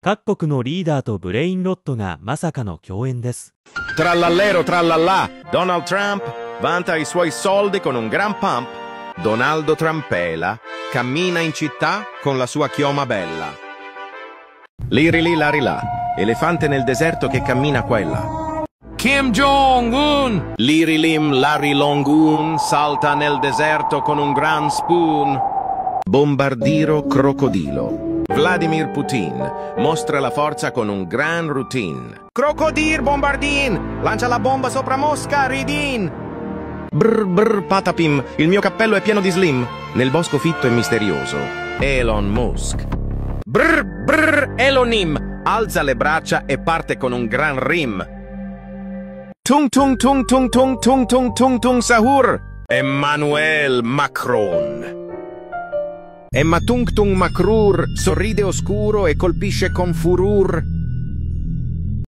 各国のリーダーとブレインロットがまさかの共演です。Trallallero trallallà, Donald Trump vanta i suoi soldi con un gran pump. Donaldo Trampela cammina in città con la sua chioma bella. Liri li lari là, elefante nel deserto che cammina qua e là. Kim Jong-un! Liri lim lari long-un salta nel deserto con un gran spoon. Bombardiro crocodilo. Vladimir Putin mostra la forza con un gran routine. Crocodir bombardin, lancia la bomba sopra Mosca, ridin. Brr brr patapim, il mio cappello è pieno di slim. Nel bosco fitto e misterioso, Elon Musk. Brr brr Elonim, alza le braccia e parte con un gran rim. Tung tung tung tung tung tung tung tung tung sahur, Emmanuel Macron. Emma Tung Tung Macrur sorride oscuro e colpisce con furor